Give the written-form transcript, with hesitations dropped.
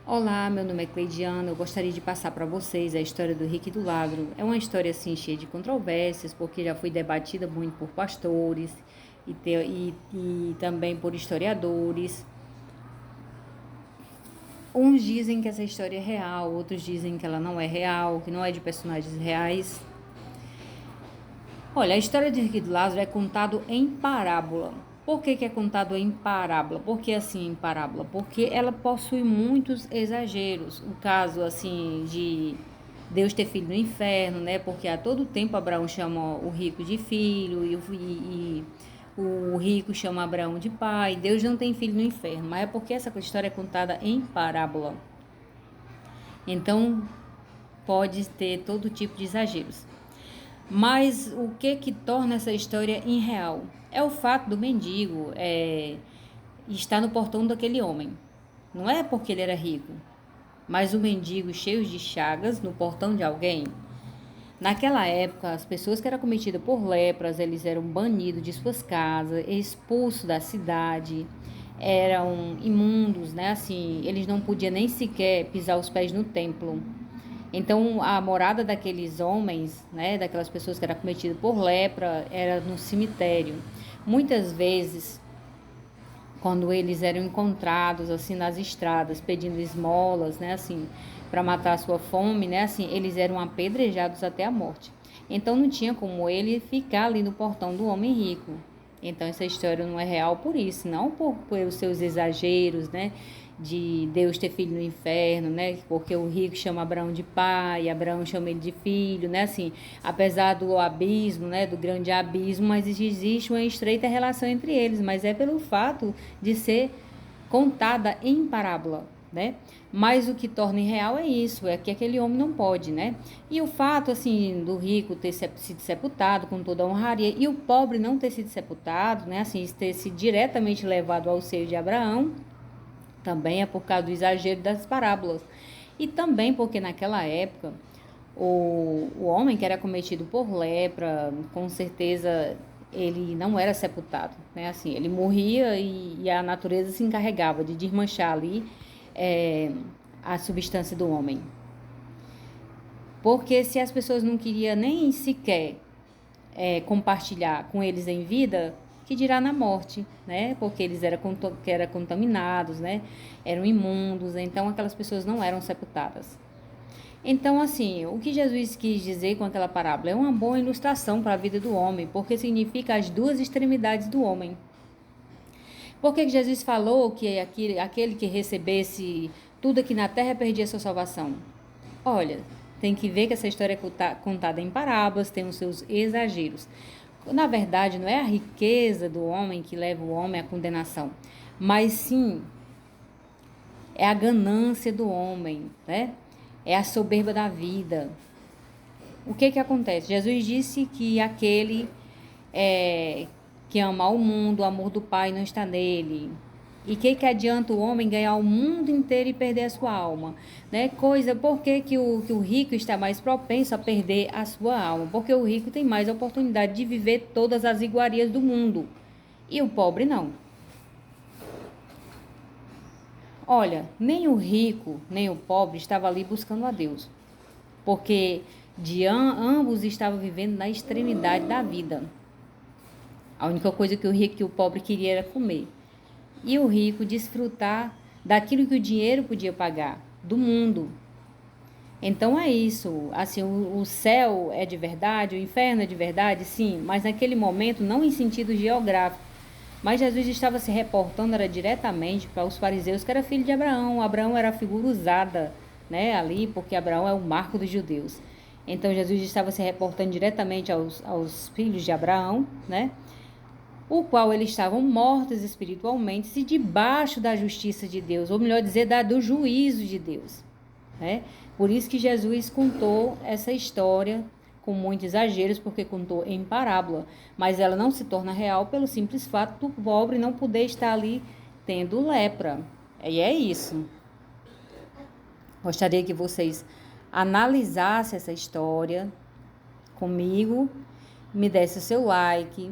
Olá, meu nome é Cleidiana. Eu gostaria de passar para vocês a história do rico e do ladro. É uma história assim cheia de controvérsias, porque já foi debatida muito por pastores e também por historiadores. Uns dizem que essa história é real, outros dizem que ela não é real, que não é de personagens reais. Olha, a história de rico e do Lázaro é contado em parábola. Por que é contado em parábola? Por que assim em parábola? Porque ela possui muitos exageros. O caso assim de Deus ter filho no inferno, né? Porque a todo tempo Abraão chama o rico de filho e o rico chama Abraão de pai. Deus não tem filho no inferno, mas é porque essa história é contada em parábola. Então pode ter todo tipo de exageros. Mas o que torna essa história irreal? É o fato do mendigo estar no portão daquele homem. Não é porque ele era rico, mas o mendigo cheio de chagas no portão de alguém. Naquela época, as pessoas que eram cometidas por lepras, eles eram banidos de suas casas, expulsos da cidade, eram imundos, né? Assim, eles não podiam nem sequer pisar os pés no templo. Então, a morada daqueles homens, né, daquelas pessoas que eram cometidas por lepra, era no cemitério. Muitas vezes, quando eles eram encontrados assim nas estradas, pedindo esmolas, né, assim, para matar a sua fome, né, assim, eles eram apedrejados até a morte. Então, não tinha como ele ficar ali no portão do homem rico. Então, essa história não é real por isso, não pelos seus exageros, né? De Deus ter filho no inferno, né? Porque o rico chama Abraão de pai, Abraão chama ele de filho, né? Assim, apesar do abismo, né? Do grande abismo, mas existe uma estreita relação entre eles, mas é pelo fato de ser contada em parábola, né? Mas o que torna irreal é isso, é que aquele homem não pode, né? E o fato, assim, do rico ter sido sepultado com toda a honraria e o pobre não ter sido sepultado, né? Assim, ter sido diretamente levado ao seio de Abraão, também é por causa do exagero das parábolas. E também porque naquela época o homem que era cometido por lepra, com certeza ele não era sepultado, né? Assim, ele morria e a natureza se encarregava de desmanchar ali é, a substância do homem. Porque se as pessoas não queriam nem sequer compartilhar com eles em vida, que dirá na morte, né? Porque eles eram contaminados, né? Eram imundos, então aquelas pessoas não eram sepultadas. Então, assim, o que Jesus quis dizer com aquela parábola é uma boa ilustração para a vida do homem, porque significa as duas extremidades do homem. Por que Jesus falou que aquele que recebesse tudo aqui na terra perdia a sua salvação? Olha, tem que ver que essa história é contada em parábolas, tem os seus exageros. Na verdade, não é a riqueza do homem que leva o homem à condenação, mas sim é a ganância do homem, né? É a soberba da vida. O que acontece? Jesus disse que aquele que ama o mundo, o amor do Pai não está nele. E que adianta o homem ganhar o mundo inteiro e perder a sua alma? Né? Por que o rico está mais propenso a perder a sua alma? Porque o rico tem mais oportunidade de viver todas as iguarias do mundo. E o pobre não. Olha, nem o rico, nem o pobre estava ali buscando a Deus. Porque ambos estavam vivendo na extremidade da vida. A única coisa que o rico e o pobre queriam era comer. E o rico desfrutar daquilo que o dinheiro podia pagar, do mundo. Então é isso, assim, o céu é de verdade, o inferno é de verdade, sim, mas naquele momento não em sentido geográfico. Mas Jesus estava se reportando era diretamente para os fariseus que era filho de Abraão. Abraão era a figura usada, né, ali, porque Abraão é o marco dos judeus. Então Jesus estava se reportando diretamente aos filhos de Abraão, né? O qual eles estavam mortos espiritualmente e debaixo da justiça de Deus, ou melhor dizer, do juízo de Deus. Né? Por isso que Jesus contou essa história com muitos exageros, porque contou em parábola, mas ela não se torna real pelo simples fato do pobre não poder estar ali tendo lepra. E é isso. Gostaria que vocês analisassem essa história comigo, me desse o seu like,